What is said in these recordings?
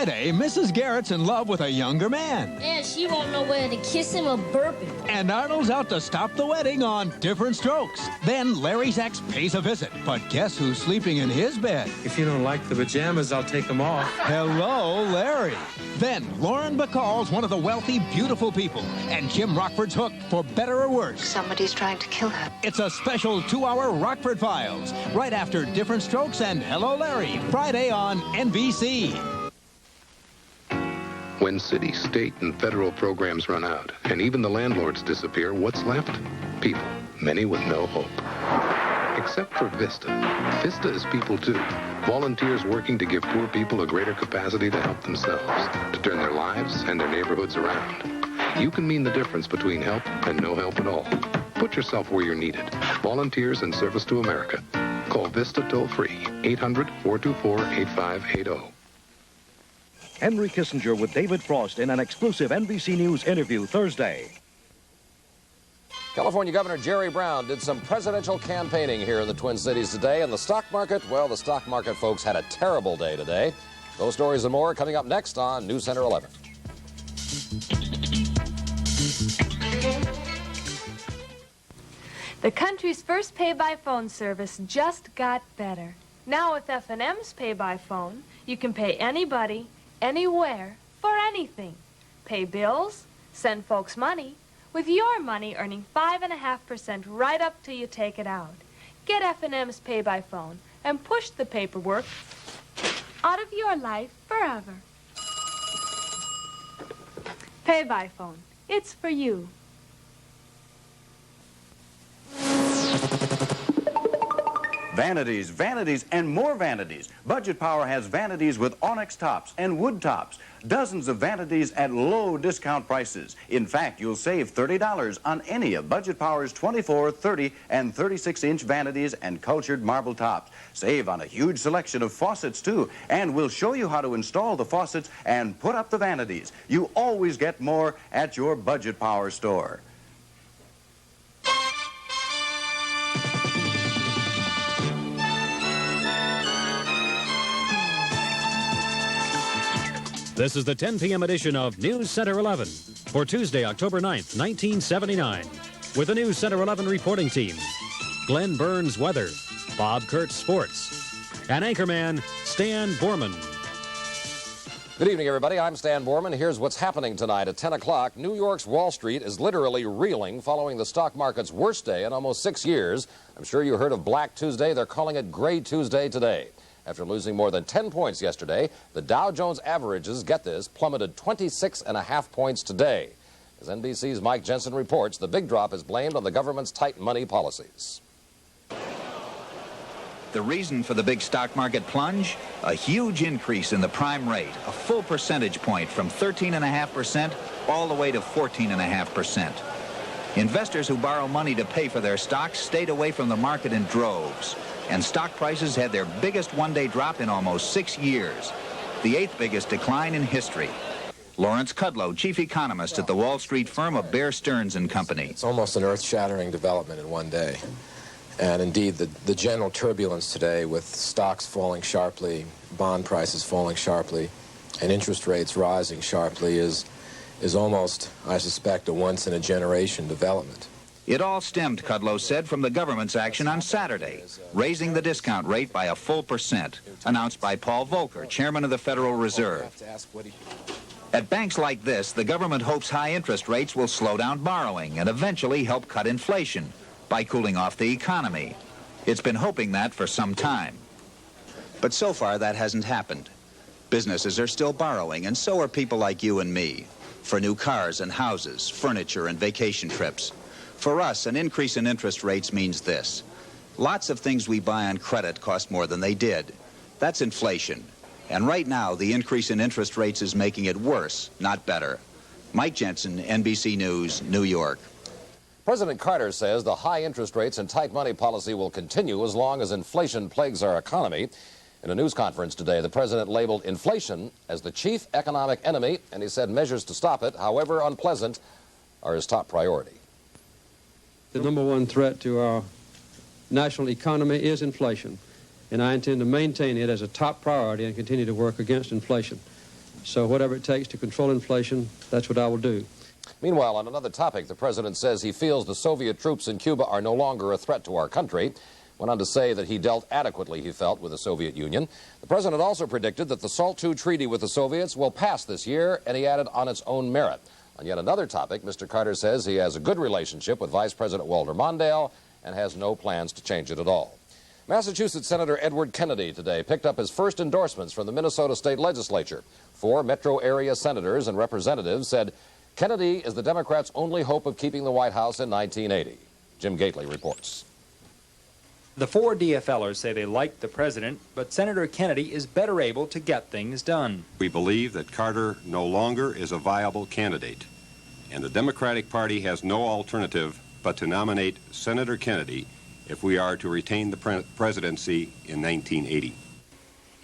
Friday, Mrs. Garrett's in love with a younger man. Yeah, she won't know whether to kiss him or burp him. And Arnold's out to stop the wedding on Different Strokes. Then Larry's ex pays a visit. But guess who's sleeping in his bed? If you don't like the pajamas, I'll take them off. Hello, Larry. Then Lauren Bacall's one of the wealthy, beautiful people. And Jim Rockford's hooked for better or worse. Somebody's trying to kill her. It's a special 2-hour Rockford Files. Right after Different Strokes and Hello, Larry. Friday on NBC. When city, state, and federal programs run out, and even the landlords disappear, what's left? People, many with no hope. Except for Vista. Vista is people too. Volunteers working to give poor people a greater capacity to help themselves, to turn their lives and their neighborhoods around. You can mean the difference between help and no help at all. Put yourself where you're needed. Volunteers in service to America. Call Vista toll-free, 800-424-8580. Henry Kissinger with David Frost in an exclusive NBC News interview Thursday. California Governor Jerry Brown did some presidential campaigning here in the Twin Cities today. And the stock market, well, the stock market folks had a terrible day today. Those stories and more coming up next on News Center 11. The country's first pay-by-phone service just got better. Now with F&M's pay-by-phone, you can pay anybody, anywhere, for anything. Pay bills, send folks money, with your money earning 5.5% right up till you take it out. Get F&M's pay-by-phone and push the paperwork out of your life forever. Pay-by-phone. It's for you. Vanities, vanities, and more vanities. Budget Power has vanities with onyx tops and wood tops. Dozens of vanities at low discount prices. In fact, you'll save $30 on any of Budget Power's 24, 30, and 36-inch vanities and cultured marble tops. Save on a huge selection of faucets, too. And we'll show you how to install the faucets and put up the vanities. You always get more at your Budget Power store. This is the 10 p.m. edition of News Center 11 for Tuesday, October 9th, 1979. With the News Center 11 reporting team, Glenn Burns Weather, Bob Kurtz Sports, and anchorman Stan Borman. Good evening, everybody. I'm Stan Borman. Here's what's happening tonight at 10 o'clock. New York's Wall Street is literally reeling following the stock market's worst day in almost 6 years. I'm sure you heard of Black Tuesday. They're calling it Gray Tuesday today. After losing more than 10 points yesterday, the Dow Jones averages, get this, plummeted 26.5 points today. As NBC's Mike Jensen reports, the big drop is blamed on the government's tight money policies. The reason for the big stock market plunge? A huge increase in the prime rate, a full percentage point from 13.5% all the way to 14.5%. Investors who borrow money to pay for their stocks stayed away from the market in droves. And stock prices had their biggest one-day drop in almost 6 years, the 8th biggest decline in history. Lawrence Kudlow, chief economist at the Wall Street firm of Bear Stearns & Company. It's almost an earth-shattering development in one day. And indeed, the general turbulence today with stocks falling sharply, bond prices falling sharply, and interest rates rising sharply is almost, I suspect, a once-in-a-generation development. It all stemmed, Kudlow said, from the government's action on Saturday, raising the discount rate by a full percent, announced by Paul Volcker, chairman of the Federal Reserve. At banks like this, the government hopes high interest rates will slow down borrowing and eventually help cut inflation by cooling off the economy. It's been hoping that for some time. But so far, that hasn't happened. Businesses are still borrowing, and so are people like you and me, for new cars and houses, furniture and vacation trips. For us, an increase in interest rates means this. Lots of things we buy on credit cost more than they did. That's inflation. And right now, the increase in interest rates is making it worse, not better. Mike Jensen, NBC News, New York. President Carter says the high interest rates and tight money policy will continue as long as inflation plagues our economy. In a news conference today, the president labeled inflation as the chief economic enemy, and he said measures to stop it, however unpleasant, are his top priority. The number one threat to our national economy is inflation, and I intend to maintain it as a top priority and continue to work against inflation. So whatever it takes to control inflation, that's what I will do. Meanwhile, on another topic, the president says he feels the Soviet troops in Cuba are no longer a threat to our country. Went on to say that he dealt adequately, he felt, with the Soviet Union. The president also predicted that the SALT II treaty with the Soviets will pass this year, and he added on its own merit. On yet another topic, Mr. Carter says he has a good relationship with Vice President Walter Mondale and has no plans to change it at all. Massachusetts Senator Edward Kennedy today picked up his first endorsements from the Minnesota State Legislature. 4 metro area senators and representatives said Kennedy is the Democrats' only hope of keeping the White House in 1980. Jim Gately reports. The 4 DFLers say they like the president, but Senator Kennedy is better able to get things done. We believe that Carter no longer is a viable candidate, and the Democratic Party has no alternative but to nominate Senator Kennedy if we are to retain the presidency in 1980.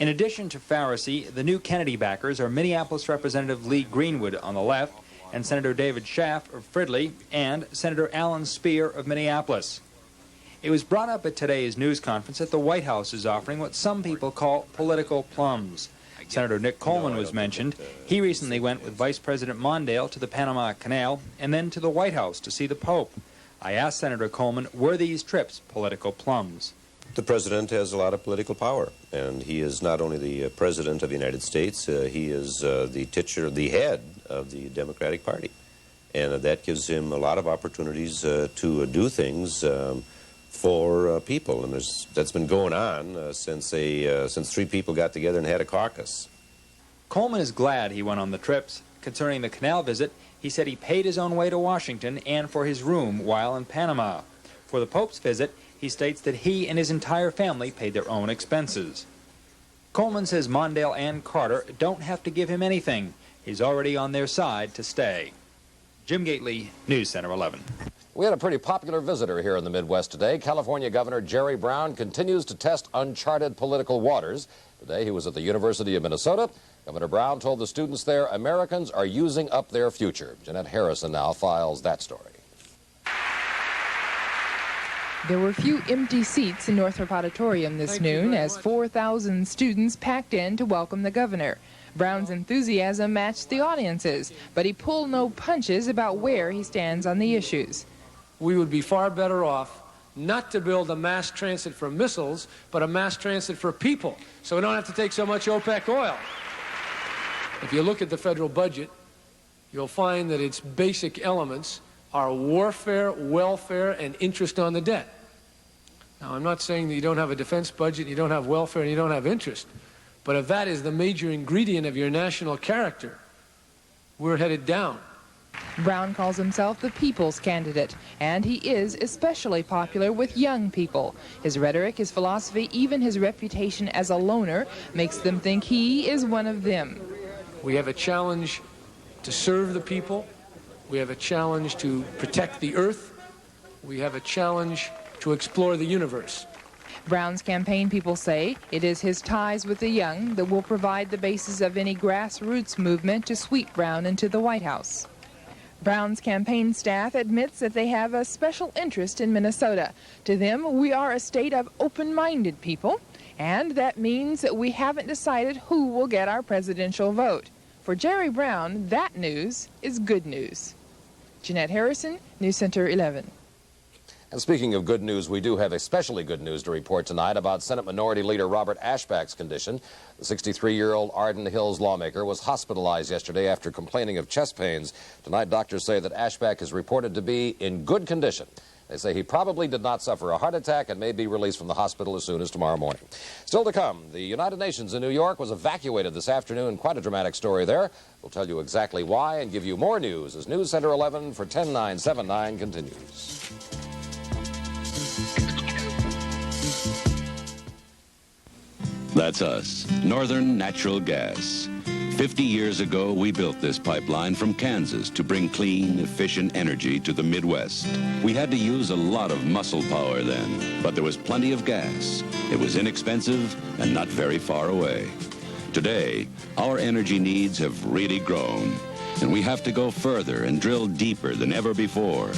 In addition to Pharisee, the new Kennedy backers are Minneapolis Representative Lee Greenwood on the left, and Senator David Schaff of Fridley, and Senator Alan Speer of Minneapolis. It was brought up at today's news conference that the White House is offering what some people call political plums. Senator Nick Coleman was mentioned. He recently went with Vice President Mondale to the Panama Canal and then to the White House to see the Pope. I asked Senator Coleman, were these trips political plums? The president has a lot of political power, and he is not only the president of the United States, he is the head of the Democratic Party. And that gives him a lot of opportunities to do things for people, and that's been going on since 3 people got together and had a caucus. Coleman is glad he went on the trips. Concerning the canal visit, he said he paid his own way to Washington and for his room while in Panama. For the Pope's visit, he states that he and his entire family paid their own expenses. Coleman says Mondale and Carter don't have to give him anything. He's already on their side to stay. Jim Gately, News Center 11. We had a pretty popular visitor here in the Midwest today. California Governor Jerry Brown continues to test uncharted political waters. Today he was at the University of Minnesota. Governor Brown told the students there Americans are using up their future. Jeanette Harrison now files that story. There were few empty seats in Northrop Auditorium this noon as 4,000 students packed in to welcome the governor. Brown's enthusiasm matched the audience's, but he pulled no punches about where he stands on the issues. We would be far better off not to build a mass transit for missiles, but a mass transit for people, so we don't have to take so much OPEC oil. If you look at the federal budget, you'll find that its basic elements are warfare, welfare, and interest on the debt. Now, I'm not saying that you don't have a defense budget, you don't have welfare, and you don't have interest, but if that is the major ingredient of your national character, we're headed down. Brown calls himself the people's candidate, and he is especially popular with young people. His rhetoric, his philosophy, even his reputation as a loner makes them think he is one of them. We have a challenge to serve the people. We have a challenge to protect the earth. We have a challenge to explore the universe. Brown's campaign people say it is his ties with the young that will provide the basis of any grassroots movement to sweep Brown into the White House. Brown's campaign staff admits that they have a special interest in Minnesota. To them, we are a state of open-minded people, and that means that we haven't decided who will get our presidential vote. For Jerry Brown, that news is good news. Jeanette Harrison, News Center 11. And speaking of good news, we do have especially good news to report tonight about Senate Minority Leader Robert Ashback's condition. The 63-year-old Arden Hills lawmaker was hospitalized yesterday after complaining of chest pains. Tonight, doctors say that Ashback is reported to be in good condition. They say he probably did not suffer a heart attack and may be released from the hospital as soon as tomorrow morning. Still to come, the United Nations in New York was evacuated this afternoon. Quite a dramatic story there. We'll tell you exactly why and give you more news as News Center 11 for 10979 continues. That's us, Northern Natural Gas. 50 years ago, we built this pipeline from Kansas to bring clean, efficient energy to the Midwest. We had to use a lot of muscle power then, but there was plenty of gas. It was inexpensive and not very far away. Today, our energy needs have really grown, and we have to go further and drill deeper than ever before.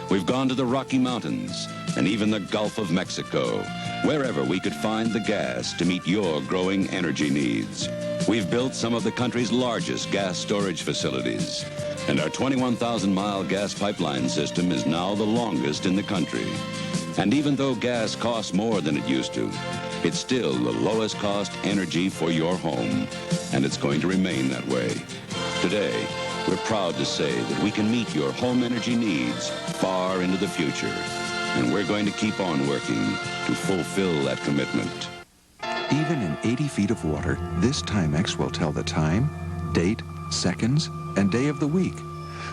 We've gone to the Rocky Mountains and even the Gulf of Mexico, wherever we could find the gas to meet your growing energy needs. We've built some of the country's largest gas storage facilities, and our 21,000-mile gas pipeline system is now the longest in the country. And even though gas costs more than it used to, it's still the lowest cost energy for your home, and it's going to remain that way. Today, we're proud to say that we can meet your home energy needs far into the future, and we're going to keep on working to fulfill that commitment. Even in 80 feet of water, this Timex will tell the time, date, seconds, and day of the week.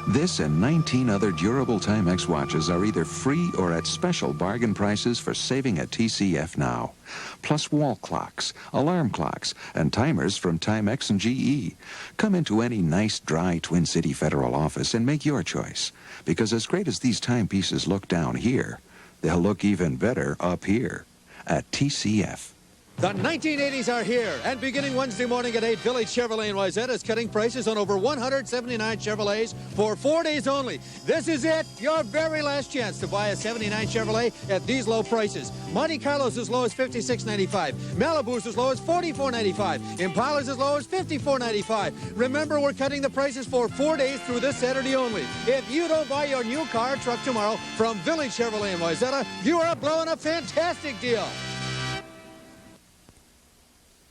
This and 19 other durable Timex watches are either free or at special bargain prices for saving at TCMediaNow. Plus wall clocks, alarm clocks, and timers from Timex and GE. Come into any nice, dry Twin City Federal office and make your choice. Because as great as these timepieces look down here, they'll look even better up here at TCF. The 1980s are here, and beginning Wednesday morning at 8, Village Chevrolet in Wayzata is cutting prices on over 179 Chevrolets for 4 days only. This is it, your very last chance to buy a 79 Chevrolet at these low prices. Monte Carlo's as low as $56.95. Malibu's as low as $44.95. Impala's as low as $54.95. Remember, we're cutting the prices for 4 days through this Saturday only. If you don't buy your new car or truck tomorrow from Village Chevrolet in Wayzata, you are blowing a fantastic deal.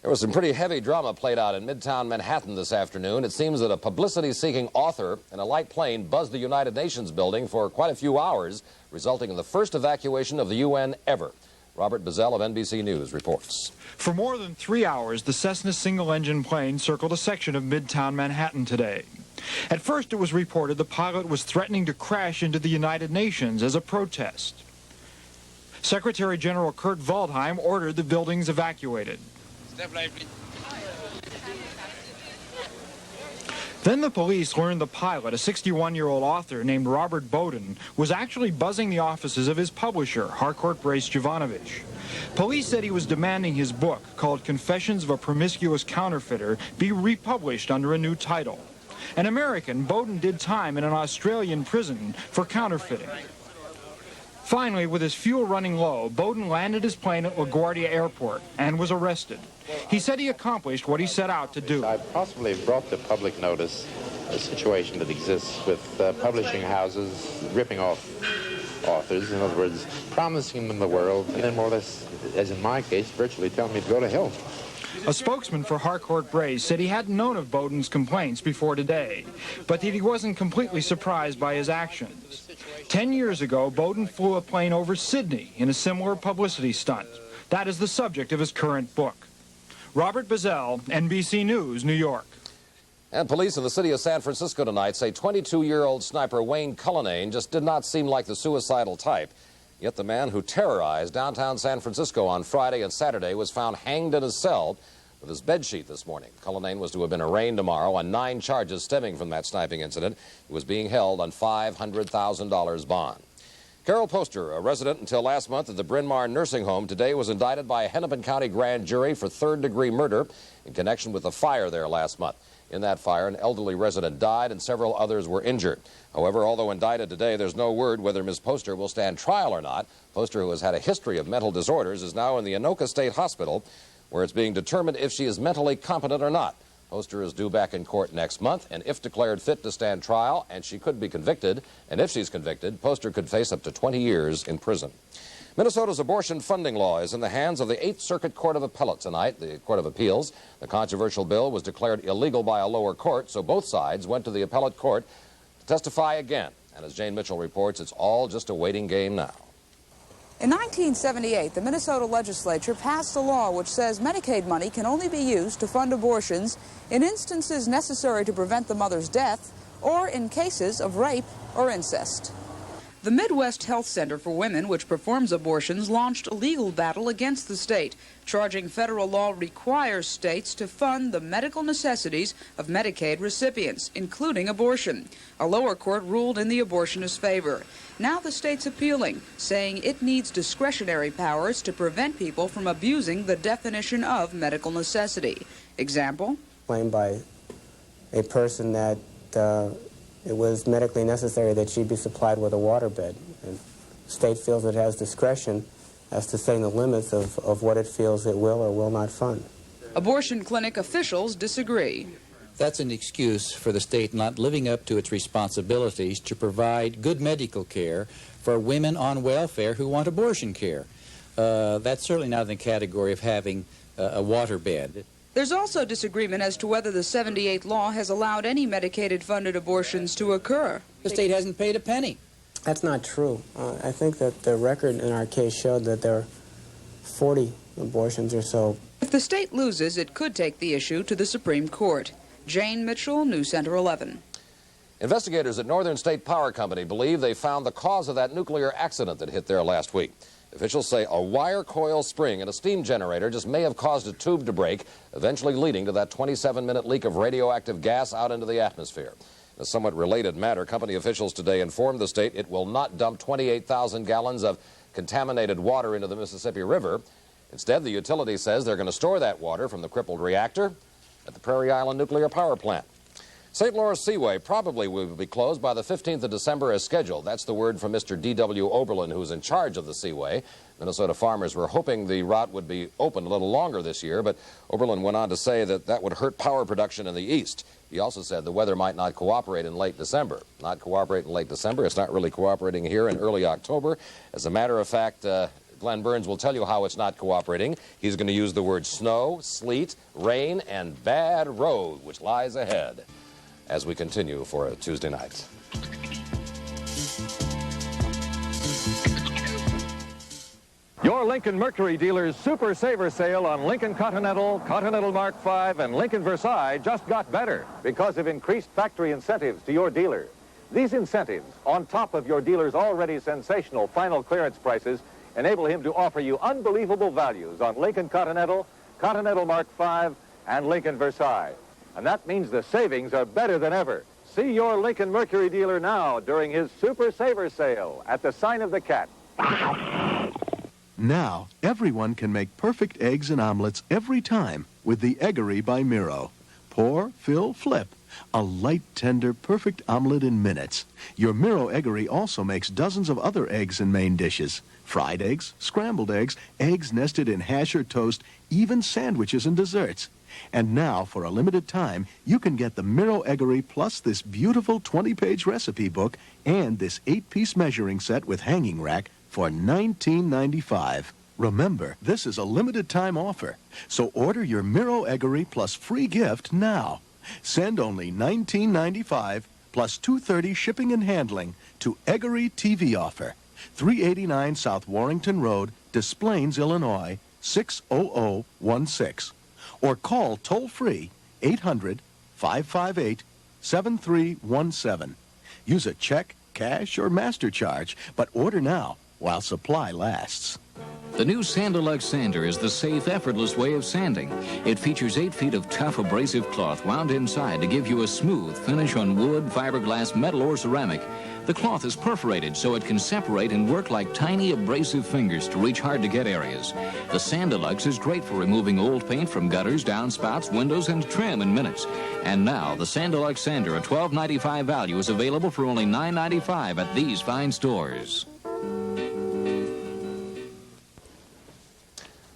There was some pretty heavy drama played out in Midtown Manhattan this afternoon. It seems that a publicity-seeking author in a light plane buzzed the United Nations building for quite a few hours, resulting in the first evacuation of the UN ever. Robert Bazell of NBC News reports. For more than 3 hours, the Cessna single-engine plane circled a section of Midtown Manhattan today. At first, it was reported the pilot was threatening to crash into the United Nations as a protest. Secretary General Kurt Waldheim ordered the buildings evacuated. Then the police learned the pilot, a 61-year-old author named Robert Bowden, was actually buzzing the offices of his publisher, Harcourt Brace Jovanovich. Police said he was demanding his book, called Confessions of a Promiscuous Counterfeiter, be republished under a new title. An American, Bowden did time in an Australian prison for counterfeiting. Finally, with his fuel running low, Bowden landed his plane at LaGuardia Airport and was arrested. He said he accomplished what he set out to do. I possibly brought to public notice a situation that exists with publishing houses ripping off authors. In other words, promising them the world, and then more or less, as in my case, virtually telling me to go to hell. A spokesman for Harcourt Brace said he hadn't known of Bowden's complaints before today, but that he wasn't completely surprised by his actions. 10 years ago, Bowden flew a plane over Sydney in a similar publicity stunt. That is the subject of his current book. Robert Bazell, NBC News, New York. And police in the city of San Francisco tonight say 22-year-old sniper Wayne Cullinane just did not seem like the suicidal type. Yet the man who terrorized downtown San Francisco on Friday and Saturday was found hanged in his cell with his bedsheet this morning. Cullinane was to have been arraigned tomorrow on 9 charges stemming from that sniping incident. He was being held on $500,000 bond. Carol Poster, a resident until last month at the Bryn Mawr Nursing Home, today was indicted by a Hennepin County grand jury for third-degree murder in connection with the fire there last month. In that fire, an elderly resident died and several others were injured. However, although indicted today, there's no word whether Ms. Poster will stand trial or not. Poster, who has had a history of mental disorders, is now in the Anoka State Hospital, where it's being determined if she is mentally competent or not. Poster is due back in court next month, and if declared fit to stand trial, and she could be convicted, and if she's convicted, Poster could face up to 20 years in prison. Minnesota's abortion funding law is in the hands of the 8th Circuit Court of Appellate tonight, the Court of Appeals. The controversial bill was declared illegal by a lower court, so both sides went to the appellate court to testify again. And as Jane Mitchell reports, it's all just a waiting game now. In 1978, the Minnesota legislature passed a law which says Medicaid money can only be used to fund abortions in instances necessary to prevent the mother's death or in cases of rape or incest. The Midwest Health Center for Women, which performs abortions, launched a legal battle against the state, charging federal law requires states to fund the medical necessities of Medicaid recipients, including abortion. A lower court ruled in the abortionist's favor. Now the state's appealing, saying it needs discretionary powers to prevent people from abusing the definition of medical necessity. Example? Claimed by a person that it was medically necessary that she be supplied with a waterbed. And the state feels it has discretion as to setting the limits of what it feels it will or will not fund. Abortion clinic officials disagree. That's an excuse for the state not living up to its responsibilities to provide good medical care for women on welfare who want abortion care. That's certainly not in the category of having a waterbed. There's also disagreement as to whether the 78 law has allowed any Medicaid-funded abortions to occur. The state hasn't paid a penny. That's not true. I think that the record in our case showed that there are 40 abortions or so. If the state loses, it could take the issue to the Supreme Court. Jane Mitchell, News Center 11. Investigators at Northern State Power Company believe they found the cause of that nuclear accident that hit there last week. Officials say a wire coil spring in a steam generator just may have caused a tube to break, eventually leading to that 27-minute leak of radioactive gas out into the atmosphere. In a somewhat related matter, company officials today informed the state it will not dump 28,000 gallons of contaminated water into the Mississippi River. Instead, the utility says they're going to store that water from the crippled reactor at the Prairie Island Nuclear Power Plant. St. Louis Seaway probably will be closed by the 15th of December as scheduled. That's the word from Mr. D.W. Oberlin, who's in charge of the Seaway. Minnesota farmers were hoping the route would be open a little longer this year, but Oberlin went on to say that that would hurt power production in the east. He also said the weather might not cooperate in late December. Not cooperate in late December. It's not really cooperating here in early October. As a matter of fact, Glenn Burns will tell you how it's not cooperating. He's going to use the word snow, sleet, rain, and bad road, which lies ahead as we continue for a Tuesday night. Your Lincoln Mercury dealer's Super Saver Sale on Lincoln Continental, Continental Mark V, and Lincoln Versailles just got better because of increased factory incentives to your dealer. These incentives, on top of your dealer's already sensational final clearance prices, enable him to offer you unbelievable values on Lincoln Continental, Continental Mark V, and Lincoln Versailles. And that means the savings are better than ever. See your Lincoln Mercury dealer now during his Super Saver Sale at the Sign of the Cat. Now, everyone can make perfect eggs and omelets every time with the Eggery by Miro. Pour, fill, flip. A light, tender, perfect omelet in minutes. Your Miro Eggery also makes dozens of other eggs and main dishes. Fried eggs, scrambled eggs, eggs nested in hash or toast, even sandwiches and desserts. And now, for a limited time, you can get the Miro Eggery plus this beautiful 20-page recipe book and this 8-piece measuring set with hanging rack for $19.95. Remember, this is a limited-time offer, so order your Miro Eggery plus free gift now. Send only $19.95 plus $2.30 shipping and handling to Eggery TV Offer, 389 South Warrington Road, Des Plaines, Illinois, 60016. Or call toll-free 800-558-7317. Use a check, cash, or master charge, but order now while supply lasts. The new Sandalux sander is the safe, effortless way of sanding. It features 8 feet of tough, abrasive cloth wound inside to give you a smooth finish on wood, fiberglass, metal, or ceramic. The cloth is perforated so it can separate and work like tiny abrasive fingers to reach hard-to-get areas. The Sandalux is great for removing old paint from gutters, downspouts, windows, and trim in minutes. And now, the Sandalux sander, a $12.95 value, is available for only $9.95 at these fine stores.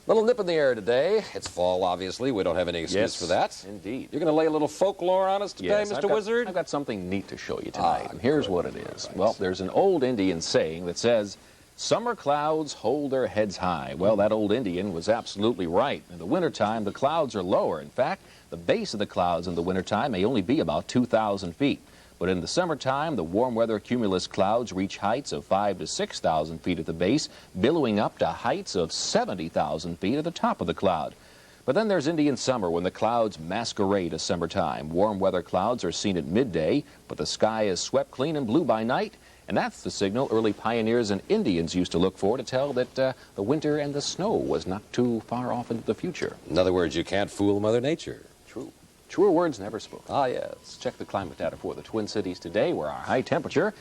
Little nip in the air today. It's fall, obviously. We don't have any excuse for that. Indeed. You're going to lay a little folklore on us today, Mr. Wizard? I've got something neat to show you tonight, and here's what it is. Right. Well, there's an old Indian saying that says, "Summer clouds hold their heads high." Well, that old Indian was absolutely right. In the wintertime, the clouds are lower. In fact, the base of the clouds in the wintertime may only be about 2,000 feet. But in the summertime, the warm weather cumulus clouds reach heights of 5,000 to 6,000 feet at the base, billowing up to heights of 70,000 feet at the top of the cloud. But then there's Indian summer, when the clouds masquerade as summertime. Warm weather clouds are seen at midday, but the sky is swept clean and blue by night. And that's the signal early pioneers and Indians used to look for to tell that the winter and the snow was not too far off into the future. In other words, you can't fool Mother Nature. True. Truer words never spoken. Ah, yes. Let's check the climate data for the Twin Cities today, where our high temperature,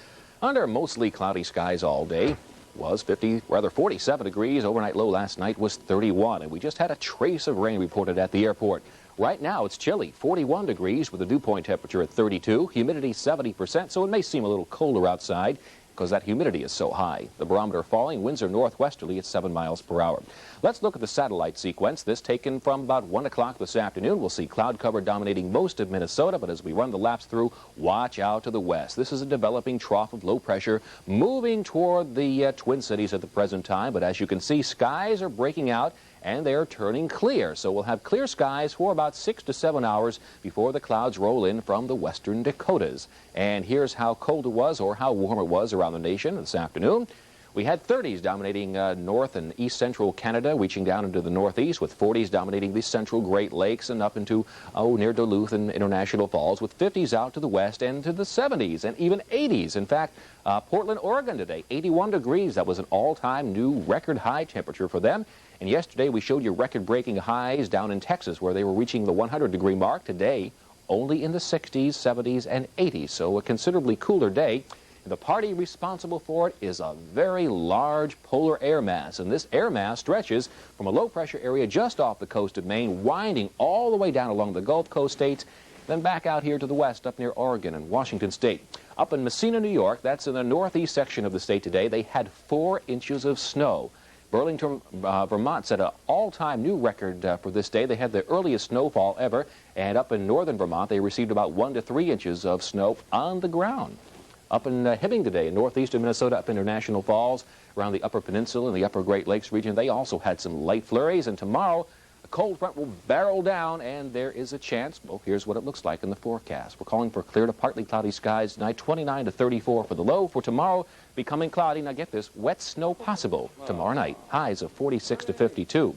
under mostly cloudy skies all day, was 47 degrees. Overnight low last night was 31, and we just had a trace of rain reported at the airport. Right now, it's chilly, 41 degrees with a dew point temperature at 32, humidity 70%, so it may seem a little colder outside. because that humidity is so high. The barometer falling, winds are northwesterly at 7 miles per hour. Let's look at the satellite sequence. This taken from about 1 o'clock this afternoon. We'll see cloud cover dominating most of Minnesota, but as we run the laps through, watch out to the west. This is a developing trough of low pressure moving toward the Twin Cities at the present time, but as you can see, skies are breaking out and they're turning clear. So we'll have clear skies for about 6 to 7 hours before the clouds roll in from the western Dakotas. And here's how cold it was or how warm it was around the nation this afternoon. We had 30s dominating north and east central Canada, reaching down into the northeast, with 40s dominating the central Great Lakes and up into, near Duluth and International Falls, with 50s out to the west and to the 70s and even 80s. In fact, Portland, Oregon today, 81 degrees. That was an all-time new record high temperature for them. And yesterday we showed you record-breaking highs down in Texas where they were reaching the 100-degree mark. Today, only in the 60s, 70s, and 80s. So a considerably cooler day. And the party responsible for it is a very large polar air mass. And this air mass stretches from a low-pressure area just off the coast of Maine, winding all the way down along the Gulf Coast states, then back out here to the west up near Oregon and Washington State. Up in Messina, New York, that's in the northeast section of the state today, they had 4 inches of snow. Burlington, Vermont set an all-time new record for this day. They had the earliest snowfall ever, and up in northern Vermont, they received about 1 to 3 inches of snow on the ground. Up in Hibbing today, in northeastern Minnesota, up in International Falls, around the Upper Peninsula and the Upper Great Lakes region, they also had some light flurries, and tomorrow, a cold front will barrel down, and there is a chance, well, here's what it looks like in the forecast. We're calling for clear to partly cloudy skies tonight, 29 to 34 for the low. For tomorrow, becoming cloudy. Now get this, wet snow possible tomorrow night. Highs of 46 to 52.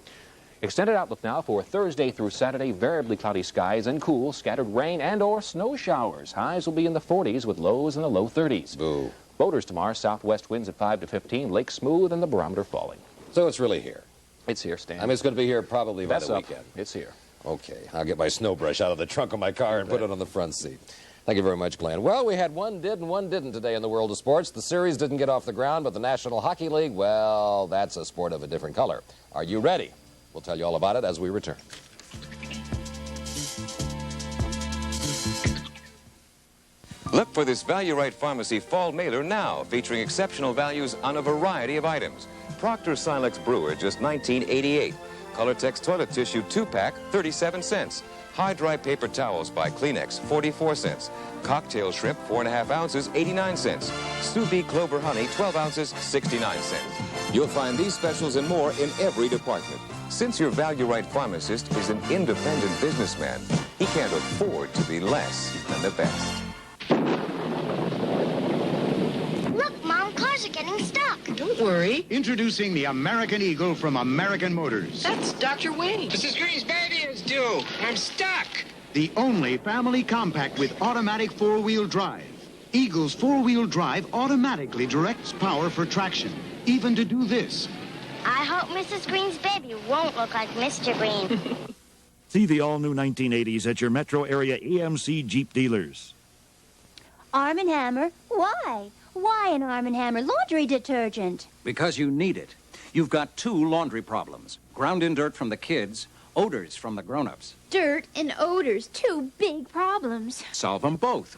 Extended outlook now for Thursday through Saturday, variably cloudy skies and cool, scattered rain and or snow showers. Highs will be in the 40s with lows in the low 30s. Boo. Boaters tomorrow, southwest winds at 5 to 15, lake smooth and the barometer falling. So it's really here. It's here, Stan. I mean, it's going to be here probably by the weekend. It's here. Okay, I'll get my snow brush out of the trunk of my car and put it on the front seat. Thank you very much, Glenn. Well, we had one did and one didn't today in the world of sports. The series didn't get off the ground, but the National Hockey League, well, that's a sport of a different color. Are you ready? We'll tell you all about it as we return. Look for this Value Right Pharmacy fall mailer now, featuring exceptional values on a variety of items. Proctor Silex Brewer, just $19.88. Colortex toilet tissue 2-pack, 37 cents. High dry paper towels by Kleenex, 44 cents. Cocktail shrimp, 4.5 ounces, 89 cents. Sous vide clover honey, 12 ounces, 69 cents. You'll find these specials and more in every department. Since your Value Right pharmacist is an independent businessman, he can't afford to be less than the best. Look, Mom, cars are getting stuck. Don't worry. Introducing the American Eagle from American Motors. That's Dr. Wayne. Mrs. Green's baby is due. I'm stuck. The only family compact with automatic four-wheel drive. Eagle's four-wheel drive automatically directs power for traction, even to do this. I hope Mrs. Green's baby won't look like Mr. Green. See the all-new 1980s at your metro area AMC Jeep dealers. Arm & Hammer? Why? Why an Arm & Hammer laundry detergent? Because you need it. You've got 2 laundry problems. Ground-in dirt from the kids, odors from the grown-ups. Dirt and odors, 2 big problems. Solve them both